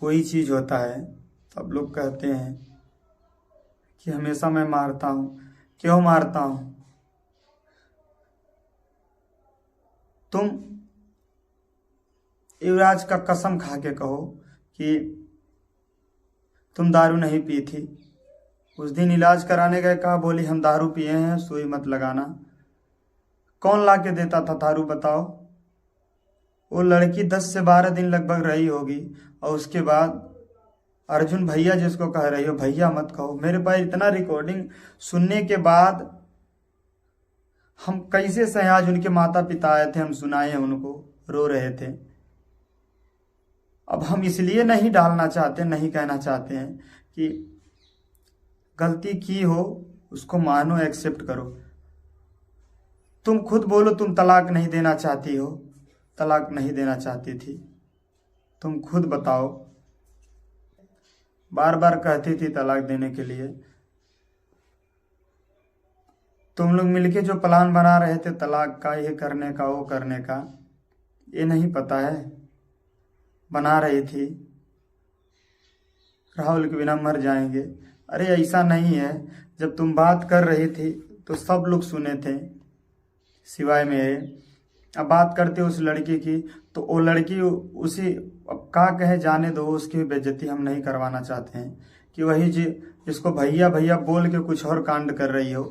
कोई चीज होता है सब लोग कहते हैं कि हमेशा मैं मारता हूँ। क्यों मारता हूँ? तुम युवराज का कसम खा के कहो कि तुम दारू नहीं पी थी। उस दिन इलाज कराने गए, कहा बोली हम दारू पिए हैं, सुई मत लगाना। कौन ला के देता था दारू बताओ? वो लड़की 10 से 12 दिन लगभग रही होगी, और उसके बाद अर्जुन भैया जिसको कह रही हो, भैया मत कहो। मेरे पास इतना रिकॉर्डिंग सुनने के बाद हम कैसे सहे। आज उनके माता पिता आए थे, हम सुनाए हैं उनको, रो रहे थे। अब हम इसलिए नहीं डालना चाहते, नहीं कहना चाहते हैं कि गलती की हो उसको मानो, एक्सेप्ट करो। तुम खुद बोलो तुम तलाक नहीं देना चाहती हो, तलाक नहीं देना चाहती थी। तुम खुद बताओ। बार बार कहती थी तलाक देने के लिए। तुम लोग मिलके जो प्लान बना रहे थे तलाक का, ये करने का वो करने का, ये नहीं पता है? बना रही थी राहुल के बिना मर जाएंगे। अरे ऐसा नहीं है। जब तुम बात कर रही थी तो सब लोग सुने थे सिवाय मेरे। अब बात करते उस लड़की की, तो वो लड़की उसी, अब का कहे जाने दो, उसकी बेइज्जती हम नहीं करवाना चाहते हैं कि वही जिसको भैया भैया बोल के कुछ और कांड कर रही हो।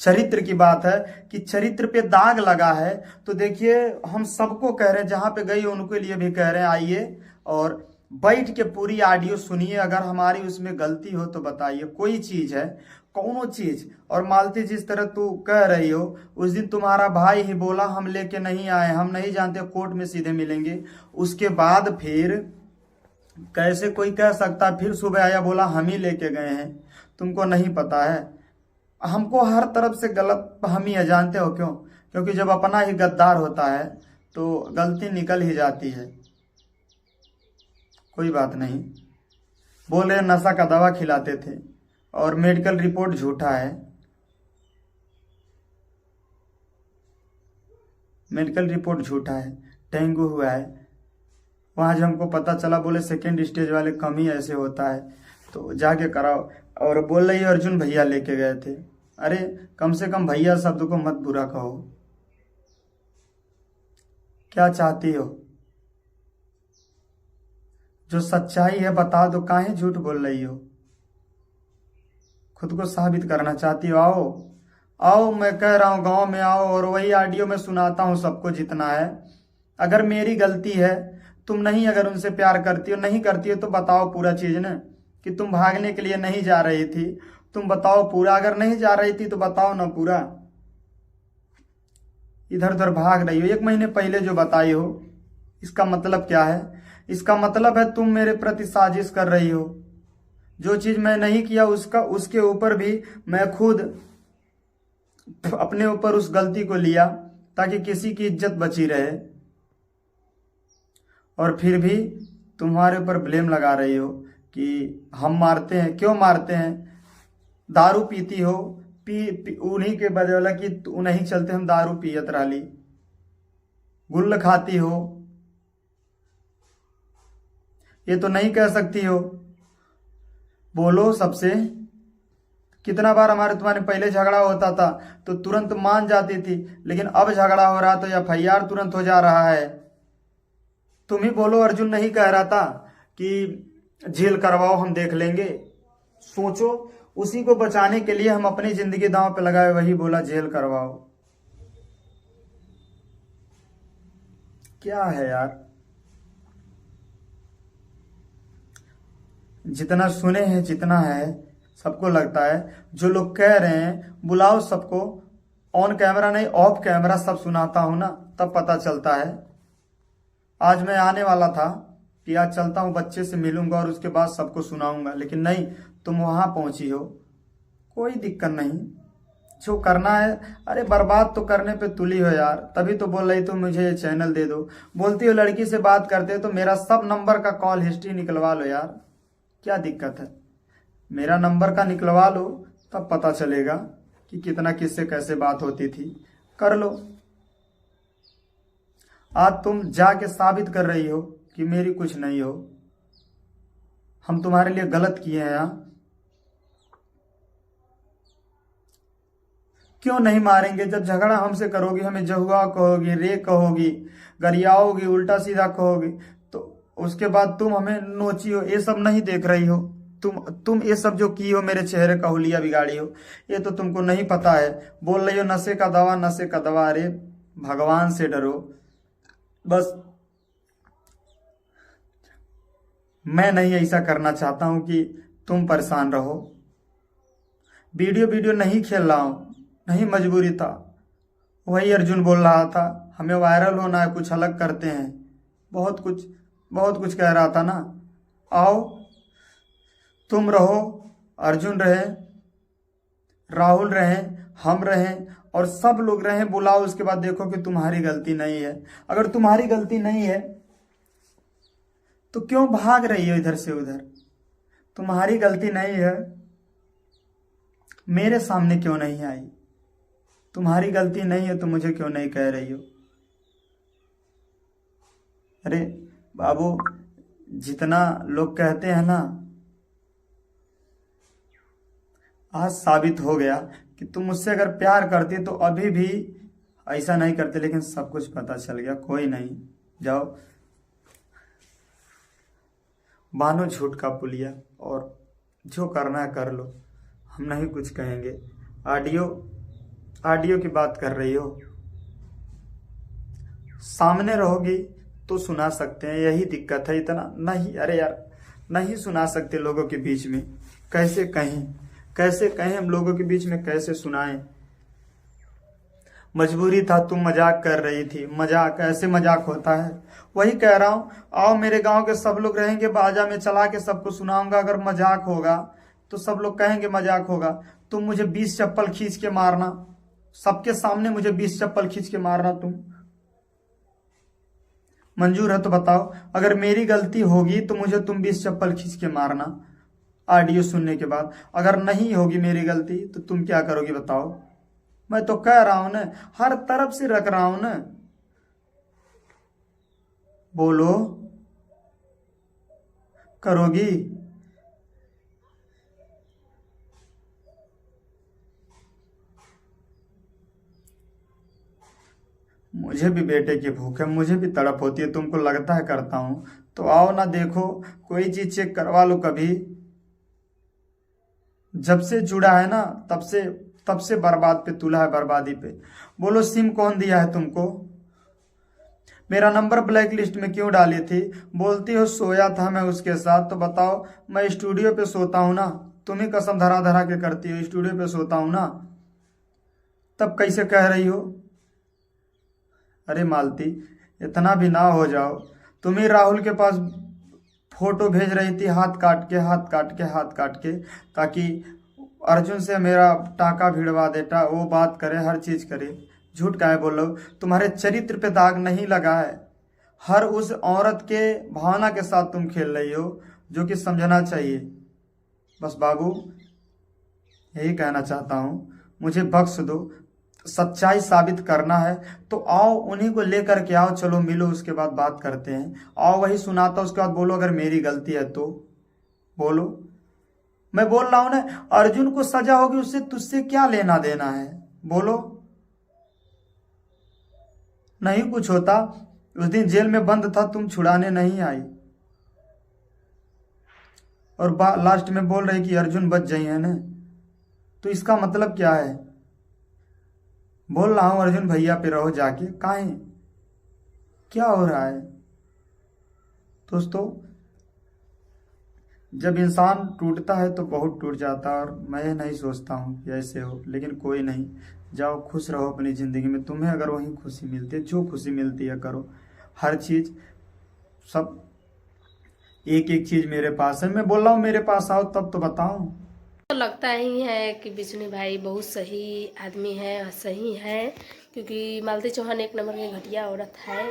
चरित्र की बात है कि चरित्र पे दाग लगा है। तो देखिए हम सबको कह रहे हैं, जहां पे गई उनके लिए भी कह रहे हैं, आइए और बैठ के पूरी ऑडियो सुनिए। अगर हमारी उसमें गलती हो तो बताइए। कोई चीज है, कौनो चीज। और मालती जिस तरह तू कह रही हो, उस दिन तुम्हारा भाई ही बोला हम लेके नहीं आए, हम नहीं जानते, कोर्ट में सीधे मिलेंगे। उसके बाद फिर कैसे कोई कह सकता? फिर सुबह आया बोला हम ही लेके गए हैं। तुमको नहीं पता है? हमको हर तरफ से गलत फहमी है, जानते हो क्यों? क्योंकि जब अपना ही गद्दार होता है तो गलती निकल ही जाती है। कोई बात नहीं। बोल रहे नशा का दवा खिलाते थे और मेडिकल रिपोर्ट झूठा है। मेडिकल रिपोर्ट झूठा है, डेंगू हुआ है। वहां जब हमको पता चला, बोले सेकेंड स्टेज वाले कम ही ऐसे होता है, तो जाके कराओ। और बोल रही अर्जुन भैया लेके गए थे। अरे कम से कम भैया शब्द को मत बुरा कहो। क्या चाहती हो? जो सच्चाई है बता दो, काहे झूठ बोल रही हो? खुद को साबित करना चाहती हो? आओ आओ, मैं कह रहा हूं गांव में आओ, और वही ऑडियो में सुनाता हूं सबको जितना है। अगर मेरी गलती है, तुम नहीं अगर उनसे प्यार करती हो, नहीं करती हो, तो बताओ पूरा चीज ना, कि तुम भागने के लिए नहीं जा रही थी। तुम बताओ पूरा। अगर नहीं जा रही थी तो बताओ ना पूरा। इधर उधर भाग रही हो। 1 महीने पहले जो बताई हो, इसका मतलब क्या है? इसका मतलब है तुम मेरे प्रति साजिश कर रही हो। जो चीज मैं नहीं किया उसके ऊपर भी मैं खुद अपने ऊपर उस गलती को लिया, ताकि किसी की इज्जत बची रहे। और फिर भी तुम्हारे ऊपर ब्लेम लगा रही हो कि हम मारते हैं। क्यों मारते हैं? दारू पीती हो, उन्हीं के बदौला कि उन्हीं चलते हम दारू पियत रही। गुल्ल खाती हो, ये तो नहीं कह सकती हो। बोलो सबसे। कितना बार हमारे तुम्हारे पहले झगड़ा होता था तो तुरंत मान जाती थी, लेकिन अब झगड़ा हो रहा तो FIR तुरंत हो जा रहा है। तुम ही बोलो, अर्जुन नहीं कह रहा था कि जेल करवाओ हम देख लेंगे? सोचो, उसी को बचाने के लिए हम अपनी जिंदगी दांव पे लगाए, वही बोला जेल करवाओ। क्या है यार? जितना सुने हैं, जितना है, सबको लगता है। जो लोग कह रहे हैं बुलाओ सबको, ऑन कैमरा नहीं ऑफ कैमरा सब सुनाता हूं ना, तब पता चलता है। आज मैं आने वाला था कि आज चलता हूं, बच्चे से मिलूंगा और उसके बाद सबको सुनाऊंगा, लेकिन नहीं, तुम वहां पहुंची हो। कोई दिक्कत नहीं, जो करना है। अरे बर्बाद तो करने पे तुली हो यार, तभी तो बोल रही तुम मुझे ये चैनल दे दो। बोलती हो लड़की से बात करते हो तो मेरा सब नंबर का कॉल हिस्ट्री निकलवा लो यार, क्या दिक्कत है? मेरा नंबर का निकलवा लो, तब पता चलेगा कि कितना किससे कैसे बात होती थी। कर लो। आज तुम जाके साबित कर रही हो कि मेरी कुछ नहीं हो। हम तुम्हारे लिए गलत किए हैं यहाँ? क्यों नहीं मारेंगे? जब झगड़ा हमसे करोगी, हमें जहुआ कहोगी, रे कहोगी, गरियाओगी, उल्टा सीधा कहोगी, तो उसके बाद तुम हमें नोची हो। ये सब नहीं देख रही हो? तुम ये सब जो की हो, मेरे चेहरे का हुलिया बिगाड़ी हो, ये तो तुमको नहीं पता है। बोल रही हो नशे का दवा, नशे का दवा। अरे भगवान से डरो। बस मैं नहीं ऐसा करना चाहता हूं कि तुम परेशान रहो। वीडियो नहीं खेल रहा हूं, नहीं, मजबूरी था। वही अर्जुन बोल रहा था हमें वायरल होना है, कुछ अलग करते हैं, बहुत कुछ कह रहा था ना। आओ, तुम रहो, अर्जुन रहे, राहुल रहे, हम रहें, और सब लोग रहें। बुलाओ, उसके बाद देखो कि तुम्हारी गलती नहीं है। अगर तुम्हारी गलती नहीं है तो क्यों भाग रही हो इधर से उधर? तुम्हारी गलती नहीं है, मेरे सामने क्यों नहीं आई? तुम्हारी गलती नहीं है तो मुझे क्यों नहीं कह रही हो? अरे बाबू, जितना लोग कहते हैं ना, आज साबित हो गया कि तुम मुझसे अगर प्यार करती तो अभी भी ऐसा नहीं करते। लेकिन सब कुछ पता चल गया। कोई नहीं, जाओ, बानो झूठ का पुलिया, और जो करना है कर लो, हम नहीं कुछ कहेंगे। ऑडियो की बात कर रही हो, सामने रहोगी तो सुना सकते हैं, यही दिक्कत है। इतना नहीं, अरे यार, नहीं सुना सकते लोगों के बीच में। कैसे कहें हम लोगों के बीच में, कैसे सुनाएं? मजबूरी था, तुम मजाक कर रही थी। मजाक, ऐसे मजाक होता है? वही कह रहा हूं, आओ, मेरे गांव के सब लोग रहेंगे, बाजा में चला के सबको सुनाऊंगा। अगर मजाक होगा तो सब लोग कहेंगे मजाक होगा। तुम मुझे 20 चप्पल खींच के मारना, सबके सामने मुझे 20 चप्पल खींच के मारना। तुम मंजूर है तो बताओ। अगर मेरी गलती होगी तो मुझे तुम 20 चप्पल खींच के मारना ऑडियो सुनने के बाद। अगर नहीं होगी मेरी गलती तो तुम क्या करोगी बताओ? मैं तो कह रहा हूं ना, हर तरफ से रख रहा हूं ना। बोलो, करोगी? मुझे भी बेटे की भूख है, मुझे भी तड़प होती है। तुमको लगता है करता हूं? तो आओ ना, देखो, कोई चीज चेक करवा लो कभी। जब से जुड़ा है ना, तब से बर्बाद पे तुला है, बर्बादी पे। बोलो, सिम कौन दिया है तुमको? मेरा नंबर ब्लैक लिस्ट में क्यों डाली थी? बोलती हो सोया था मैं उसके साथ। तो बताओ, मैं स्टूडियो पे सोता हूं ना? तुम ही कसम धरा धरा के करती हो, स्टूडियो पे सोता हूं ना? तब कैसे कह रही हो? अरे मालती, इतना भी ना हो जाओ। तुम ही राहुल के पास फोटो भेज रही थी, हाथ काट के, ताकि अर्जुन से मेरा टाका भिड़वा देता, वो बात करे, हर चीज करे। झूठ काहे बोल रहे हो? तुम्हारे चरित्र पे दाग नहीं लगा है। हर उस औरत के भावना के साथ तुम खेल रही हो, जो कि समझना चाहिए। बस बाबू, यही कहना चाहता हूं, मुझे बख्श दो। सच्चाई साबित करना है तो आओ, उन्हीं को लेकर के आओ, चलो मिलो, उसके बाद बात करते हैं। आओ, वही सुनाता, उसके बाद बोलो अगर मेरी गलती है तो। बोलो, मैं बोल रहा हूं ना, अर्जुन को सजा होगी, उससे तुझसे क्या लेना देना है? बोलो। नहीं कुछ होता, उस दिन जेल में बंद था, तुम छुड़ाने नहीं आई, और लास्ट में बोल रहे कि अर्जुन बच जाइए है ना? तो इसका मतलब क्या है? बोल रहा हूं अर्जुन भैया पे रहो जाके। काहे? क्या हो रहा है दोस्तों? जब इंसान टूटता है तो बहुत टूट जाता है, और मैं नहीं सोचता हूँ कि ऐसे हो। लेकिन कोई नहीं, जाओ, खुश रहो अपनी ज़िंदगी में। तुम्हें अगर वहीं खुशी मिलती है, जो खुशी मिलती है करो। हर चीज़, सब एक एक चीज़ मेरे पास है। मैं बोल रहा हूँ मेरे पास आओ तब तो बताऊँ। तो लगता ही है कि बिश्नू भाई बहुत सही आदमी है, सही है, क्योंकि मालती चौहान एक नंबर की घटिया औरत है,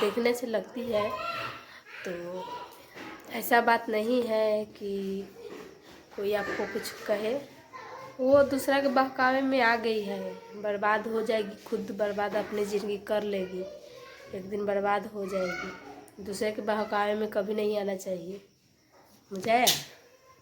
देखने से लगती है। तो ऐसा बात नहीं है कि कोई आपको कुछ कहे, वो दूसरा के बहकावे में आ गई है, बर्बाद हो जाएगी, खुद बर्बाद अपनी ज़िंदगी कर लेगी, एक दिन बर्बाद हो जाएगी। दूसरे के बहकावे में कभी नहीं आना चाहिए। मजा आया।